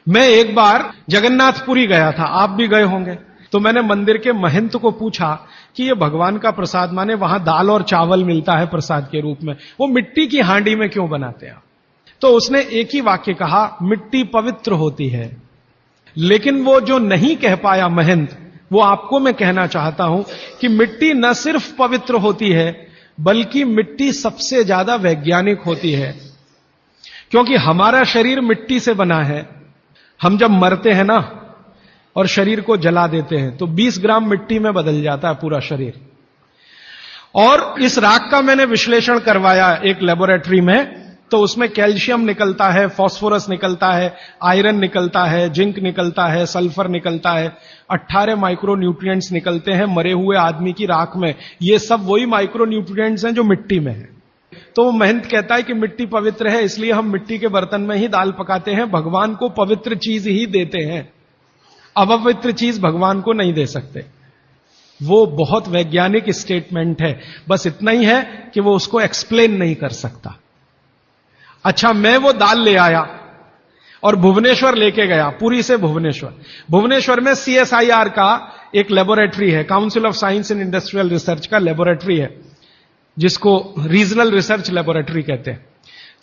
मैं एक बार जगन्नाथपुरी गया था, आप भी गए होंगे। तो मैंने मंदिर के महंत को पूछा कि ये भगवान का प्रसाद, माने वहां दाल और चावल मिलता है प्रसाद के रूप में, वो मिट्टी की हांडी में क्यों बनाते हैं? तो उसने एक ही वाक्य कहा, मिट्टी पवित्र होती है। लेकिन वो जो नहीं कह पाया महंत, वो आपको मैं कहना चाहता हूं कि मिट्टी न सिर्फ पवित्र होती है, बल्कि मिट्टी सबसे ज्यादा वैज्ञानिक होती है। क्योंकि हमारा शरीर मिट्टी से बना है। हम जब मरते हैं ना और शरीर को जला देते हैं तो 20 ग्राम मिट्टी में बदल जाता है पूरा शरीर। और इस राख का मैंने विश्लेषण करवाया एक लेबोरेटरी में, तो उसमें कैल्शियम निकलता है, फास्फोरस निकलता है, आयरन निकलता है, जिंक निकलता है, सल्फर निकलता है, 18 माइक्रो न्यूट्रिएंट्स निकलते हैं मरे हुए आदमी की राख में। ये सब वही माइक्रो न्यूट्रिएंट्स हैं जो मिट्टी में है। तो वो महंत कहता है कि मिट्टी पवित्र है, इसलिए हम मिट्टी के बर्तन में ही दाल पकाते हैं, भगवान को पवित्र चीज ही देते हैं, अपवित्र चीज भगवान को नहीं दे सकते। वो बहुत वैज्ञानिक स्टेटमेंट है, बस इतना ही है कि वो उसको एक्सप्लेन नहीं कर सकता। अच्छा, मैं वो दाल ले आया और भुवनेश्वर लेके गया, पुरी से भुवनेश्वर। भुवनेश्वर में CSIR का एक लेबोरेटरी है, council of science and industrial research का लेबोरेटरी है, जिसको रीजनल रिसर्च लेबोरेटरी कहते हैं।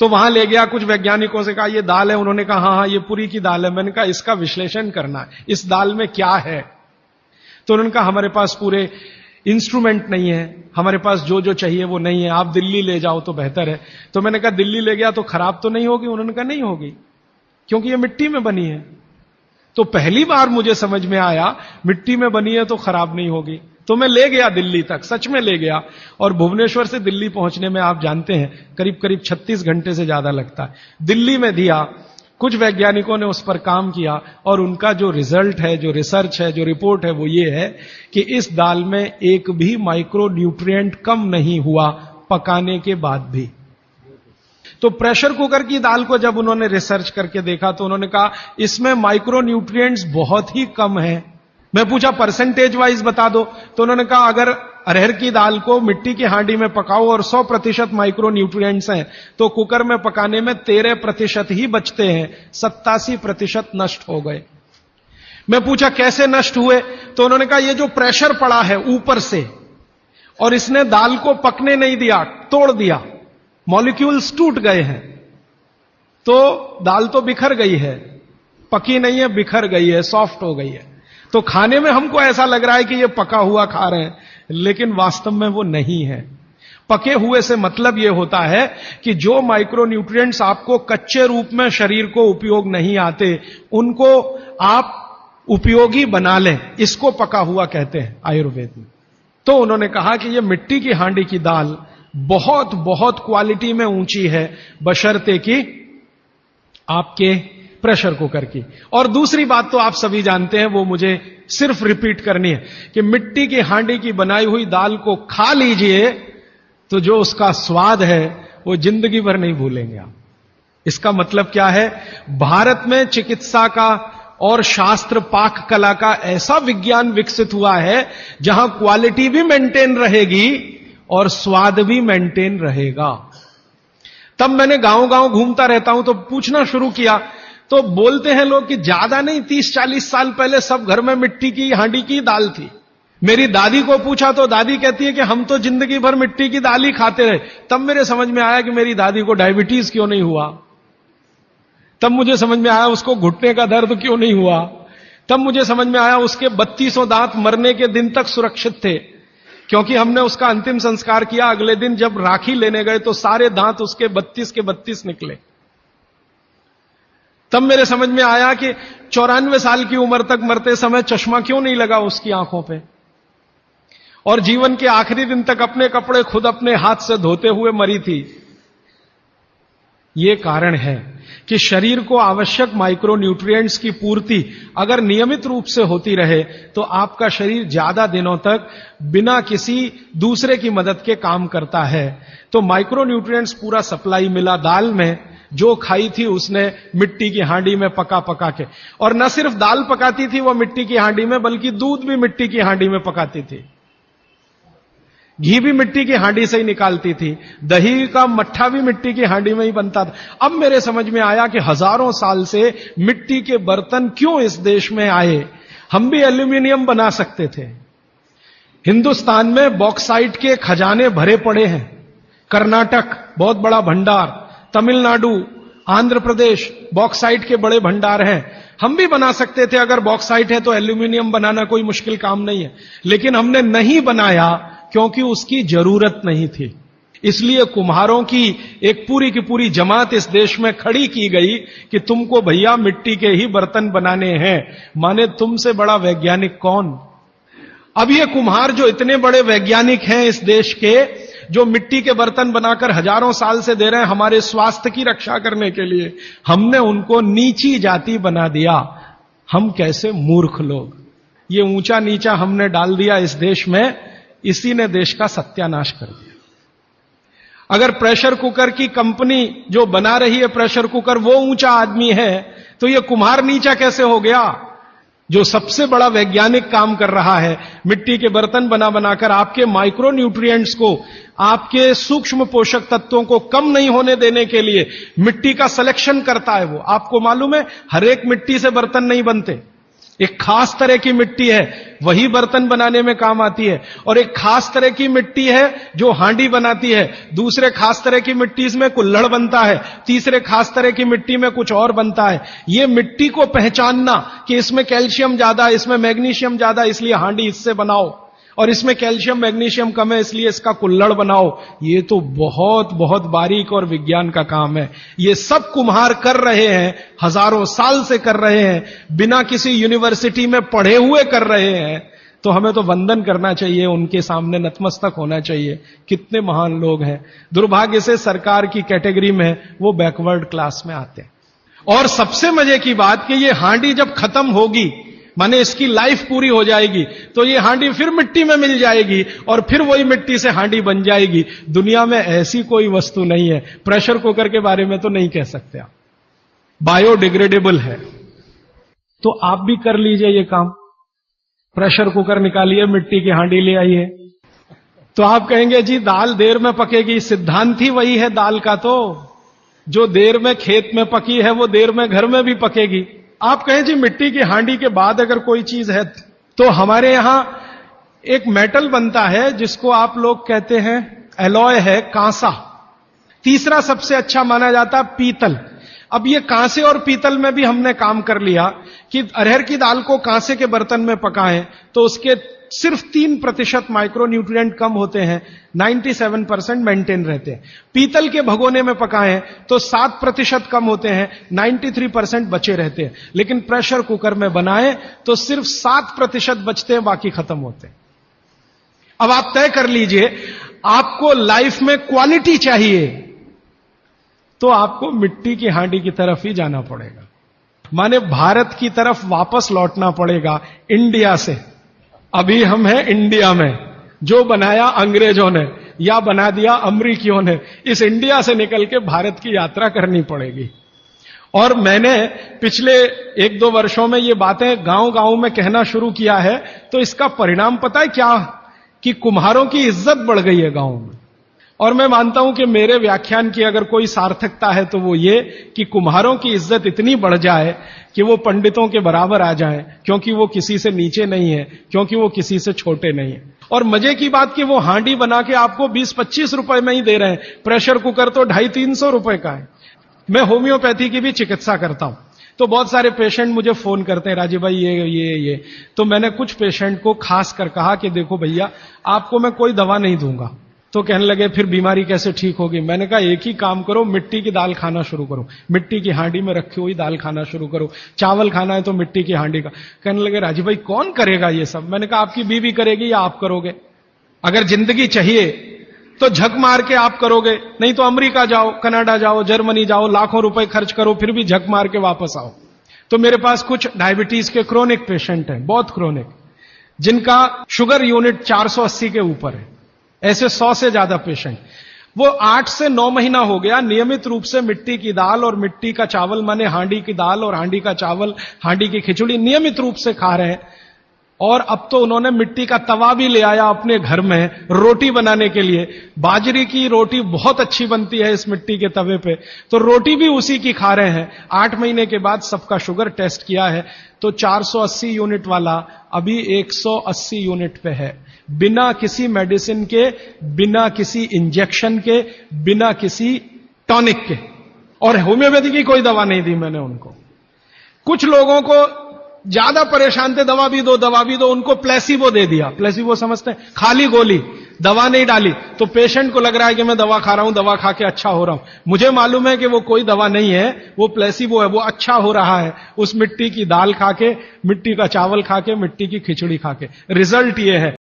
तो वहां ले गया, कुछ वैज्ञानिकों से कहा ये दाल है, उन्होंने कहा हाँ ये पुरी की दाल है। मैंने कहा इसका विश्लेषण करना है, इस दाल में क्या है? तो उन्होंने कहा हमारे पास पूरे इंस्ट्रूमेंट नहीं है, हमारे पास जो जो चाहिए वो नहीं है, आप दिल्ली ले जाओ तो बेहतर है। तो मैंने कहा दिल्ली ले गया तो खराब तो नहीं होगी? उन्होंने कहा नहीं होगी, क्योंकि ये मिट्टी में बनी है। तो पहली बार मुझे समझ में आया मिट्टी में बनी है तो खराब नहीं होगी। तो मैं ले गया दिल्ली तक, सच में ले गया। और भुवनेश्वर से दिल्ली पहुंचने में आप जानते हैं करीब करीब 36 घंटे से ज्यादा लगता है। दिल्ली में दिया, कुछ वैज्ञानिकों ने उस पर काम किया और उनका जो रिजल्ट है, जो रिसर्च है, जो रिपोर्ट है, वो ये है कि इस दाल में एक भी माइक्रो न्यूट्रिएंट कम नहीं हुआ पकाने के बाद भी। तो प्रेशर कुकर की दाल को जब उन्होंने रिसर्च करके देखा तो उन्होंने कहा इसमें माइक्रो न्यूट्रिएंट्स बहुत ही कम है। मैं पूछा परसेंटेज वाइज बता दो, तो उन्होंने कहा अगर अरहर की दाल को मिट्टी की हांडी में पकाओ और 100% माइक्रो न्यूट्रिएंट्स हैं तो कुकर में पकाने में 13% ही बचते हैं, 87% नष्ट हो गए। मैं पूछा कैसे नष्ट हुए? तो उन्होंने कहा ये जो प्रेशर पड़ा है ऊपर से और इसने दाल को पकने नहीं दिया, तोड़ दिया, मॉलिक्यूल्स टूट गए हैं, तो दाल तो बिखर गई है, पकी नहीं है, बिखर गई है, सॉफ्ट हो गई है। तो खाने में हमको ऐसा लग रहा है कि ये पका हुआ खा रहे हैं, लेकिन वास्तव में वो नहीं है। पके हुए से मतलब यह होता है कि जो माइक्रो न्यूट्रिएंट्स आपको कच्चे रूप में शरीर को उपयोग नहीं आते, उनको आप उपयोगी बना लें, इसको पका हुआ कहते हैं आयुर्वेद में। तो उन्होंने कहा कि यह मिट्टी की हांडी की दाल बहुत बहुत क्वालिटी में ऊंची है, बशर्ते कि आपके प्रेशर कुकर की। और दूसरी बात तो आप सभी जानते हैं, वो मुझे सिर्फ रिपीट करनी है कि मिट्टी की हांडी की बनाई हुई दाल को खा लीजिए तो जो उसका स्वाद है वो जिंदगी भर नहीं भूलेंगे आप। इसका मतलब क्या है? भारत में चिकित्सा का और शास्त्र पाक कला का ऐसा विज्ञान विकसित हुआ है जहां क्वालिटी भी मेंटेन रहेगी और स्वाद भी मेंटेन रहेगा। तब मैंने गांव गांव घूमता रहता हूं तो पूछना शुरू किया, तो बोलते हैं लोग कि ज्यादा नहीं, 30-40 साल पहले सब घर में मिट्टी की हांडी की दाल थी। मेरी दादी को पूछा तो दादी कहती है कि हम तो जिंदगी भर मिट्टी की दाल ही खाते रहे। तब मेरे समझ में आया कि मेरी दादी को डायबिटीज क्यों नहीं हुआ। तब मुझे समझ में आया उसको घुटने का दर्द क्यों नहीं हुआ। तब मुझे समझ में आया उसके 32 दांत मरने के दिन तक सुरक्षित थे, क्योंकि हमने उसका अंतिम संस्कार किया। अगले दिन जब राखी लेने गए तो सारे दांत उसके 32 के 32 निकले। तब मेरे समझ में आया कि 94 साल की उम्र तक मरते समय चश्मा क्यों नहीं लगा उसकी आंखों पे, और जीवन के आखिरी दिन तक अपने कपड़े खुद अपने हाथ से धोते हुए मरी थी। यह कारण है कि शरीर को आवश्यक माइक्रो न्यूट्रिएंट्स की पूर्ति अगर नियमित रूप से होती रहे तो आपका शरीर ज्यादा दिनों तक बिना किसी दूसरे की मदद के काम करता है। तो माइक्रो न्यूट्रिएंट्स पूरा सप्लाई मिला दाल में, जो खाई थी उसने मिट्टी की हांडी में पका पका के। और न सिर्फ दाल पकाती थी वो मिट्टी की हांडी में, बल्कि दूध भी मिट्टी की हांडी में पकाती थी। घी भी मिट्टी की हांडी से ही निकालती थी, दही का मट्ठा भी मिट्टी की हांडी में ही बनता था। अब मेरे समझ में आया कि हजारों साल से मिट्टी के बर्तन क्यों इस देश में आए। हम भी एल्यूमिनियम बना सकते थे। हिंदुस्तान में बॉक्साइट के खजाने भरे पड़े हैं। कर्नाटक बहुत बड़ा भंडार, तमिलनाडु, आंध्र प्रदेश बॉक्साइट के बड़े भंडार हैं। हम भी बना सकते थे, अगर बॉक्साइट है तो एल्यूमिनियम बनाना कोई मुश्किल काम नहीं है, लेकिन हमने नहीं बनाया क्योंकि उसकी जरूरत नहीं थी। इसलिए कुम्हारों की एक पूरी की पूरी जमात इस देश में खड़ी की गई कि तुमको भैया मिट्टी के ही बर्तन बनाने हैं। माने तुमसे बड़ा वैज्ञानिक कौन। अब ये कुम्हार जो इतने बड़े वैज्ञानिक हैं इस देश के, जो मिट्टी के बर्तन बनाकर हजारों साल से दे रहे हैं हमारे स्वास्थ्य की रक्षा करने के लिए, हमने उनको नीची जाति बना दिया। हम कैसे मूर्ख लोग, ये ऊंचा नीचा हमने डाल दिया इस देश में, इसी ने देश का सत्यानाश कर दिया। अगर प्रेशर कुकर की कंपनी जो बना रही है प्रेशर कुकर वो ऊंचा आदमी है, तो ये कुम्हार नीचा कैसे हो गया। जो सबसे बड़ा वैज्ञानिक काम कर रहा है, मिट्टी के बर्तन बना बनाकर आपके माइक्रो न्यूट्रिएंट्स को, आपके सूक्ष्म पोषक तत्वों को कम नहीं होने देने के लिए मिट्टी का सिलेक्शन करता है वो। आपको मालूम है हर एक मिट्टी से बर्तन नहीं बनते। एक खास तरह की मिट्टी है वही बर्तन बनाने में काम आती है, और एक खास तरह की मिट्टी है जो हांडी बनाती है, दूसरे खास तरह की मिट्टी में कुल्हड़ बनता है, तीसरे खास तरह की मिट्टी में कुछ और बनता है। ये मिट्टी को पहचानना कि इसमें कैल्शियम ज्यादा, इसमें मैग्नीशियम ज्यादा, इसलिए हांडी इससे बनाओ, और इसमें कैल्शियम मैग्नीशियम कम है इसलिए इसका कुल्हड़ बनाओ, ये तो बहुत बहुत बारीक और विज्ञान का काम है। ये सब कुम्हार कर रहे हैं, हजारों साल से कर रहे हैं, बिना किसी यूनिवर्सिटी में पढ़े हुए कर रहे हैं। तो हमें तो वंदन करना चाहिए, उनके सामने नतमस्तक होना चाहिए। कितने महान लोग हैं। दुर्भाग्य से सरकार की कैटेगरी में वो बैकवर्ड क्लास में आते हैं। और सबसे मजे की बात कि ये हांडी जब खत्म होगी, माने इसकी लाइफ पूरी हो जाएगी, तो ये हांडी फिर मिट्टी में मिल जाएगी और फिर वही मिट्टी से हांडी बन जाएगी। दुनिया में ऐसी कोई वस्तु नहीं है। प्रेशर कुकर के बारे में तो नहीं कह सकते आप, बायोडिग्रेडेबल है। तो आप भी कर लीजिए ये काम, प्रेशर कुकर निकालिए, मिट्टी की हांडी ले आइए। तो आप कहेंगे जी दाल देर में पकेगी, सिद्धांत ही वही है दाल का, तो जो देर में खेत में पकी है वो देर में घर में भी पकेगी। आप कहें जी मिट्टी की हांडी के बाद अगर कोई चीज है, तो हमारे यहां एक मेटल बनता है जिसको आप लोग कहते हैं एलॉय है, कांसा। तीसरा सबसे अच्छा माना जाता है पीतल। अब ये कांसे और पीतल में भी हमने काम कर लिया कि अरहर की दाल को कांसे के बर्तन में पकाएं तो उसके सिर्फ 3% माइक्रो न्यूट्रिएंट कम होते हैं, 97% मेंटेन रहते हैं। पीतल के भगोने में पकाएं तो 7% कम होते हैं, 93% बचे रहते हैं। लेकिन प्रेशर कुकर में बनाएं तो सिर्फ 7% बचते हैं, बाकी खत्म होते हैं। अब आप तय कर लीजिए, आपको लाइफ में क्वालिटी चाहिए तो आपको मिट्टी की हांडी की तरफ ही जाना पड़ेगा, माने भारत की तरफ वापस लौटना पड़ेगा, इंडिया से। अभी हम हैं इंडिया में, जो बनाया अंग्रेजों ने या बना दिया अमरीकियों ने, इस इंडिया से निकल के भारत की यात्रा करनी पड़ेगी। और मैंने पिछले 1-2 वर्षों में ये बातें गांव गांव में कहना शुरू किया है, तो इसका परिणाम पता है क्या, कि कुम्हारों की इज्जत बढ़ गई है गांव में। और मैं मानता हूं कि मेरे व्याख्यान की अगर कोई सार्थकता है तो वो ये कि कुम्हारों की इज्जत इतनी बढ़ जाए कि वो पंडितों के बराबर आ जाएं, क्योंकि वो किसी से नीचे नहीं है, क्योंकि वो किसी से छोटे नहीं है। और मजे की बात कि वो हांडी बना के आपको 20-25 रुपए में ही दे रहे हैं, प्रेशर कुकर तो 250-300 रुपए का है। मैं होम्योपैथी की भी चिकित्सा करता हूं, तो बहुत सारे पेशेंट मुझे फोन करते हैं, राजीव भाई ये। तो मैंने कुछ पेशेंट को खास कर कहा कि देखो भैया, आपको मैं कोई दवा नहीं दूंगा। तो कहने लगे फिर बीमारी कैसे ठीक होगी। मैंने कहा एक ही काम करो, मिट्टी की दाल खाना शुरू करो, मिट्टी की हांडी में रखी हुई दाल खाना शुरू करो। चावल खाना है तो मिट्टी की हांडी का। कहने लगे राजीव भाई कौन करेगा ये सब। मैंने कहा आपकी बीवी करेगी या आप करोगे। अगर जिंदगी चाहिए तो झक मार के आप करोगे, नहीं तो अमेरिका जाओ, कनाडा जाओ, जर्मनी जाओ, लाखों रुपए खर्च करो, फिर भी झक मार के वापस आओ। तो मेरे पास कुछ डायबिटीज के क्रोनिक पेशेंट हैं, बहुत क्रोनिक, जिनका शुगर यूनिट 480 के ऊपर है। ऐसे 100 से ज्यादा पेशेंट, वो 8 से 9 महीना हो गया नियमित रूप से मिट्टी की दाल और मिट्टी का चावल, माने हांडी की दाल और हांडी का चावल, हांडी की खिचड़ी नियमित रूप से खा रहे हैं। और अब तो उन्होंने मिट्टी का तवा भी ले आया अपने घर में रोटी बनाने के लिए। बाजरे की रोटी बहुत अच्छी बनती है इस मिट्टी के तवे पे, तो रोटी भी उसी की खा रहे हैं। 8 महीने के बाद सबका शुगर टेस्ट किया है तो 480 यूनिट वाला अभी 180 यूनिट पे है, बिना किसी मेडिसिन के, बिना किसी इंजेक्शन के, बिना किसी टॉनिक के। और होम्योपैथी की कोई दवा नहीं दी मैंने उनको। कुछ लोगों को ज्यादा परेशान थे, दवा भी दो दवा भी दो, उनको प्लेसिबो दे दिया। प्लेसिबो समझते हैं, खाली गोली, दवा नहीं डाली। तो पेशेंट को लग रहा है कि मैं दवा खा रहा हूं, दवा खा के अच्छा हो रहा हूं। मुझे मालूम है कि वो कोई दवा नहीं है, वो प्लेसिबो है, वो अच्छा हो रहा है उस मिट्टी की दाल खा के, मिट्टी का चावल खा के, मिट्टी की खिचड़ी खा के। रिजल्ट ये है।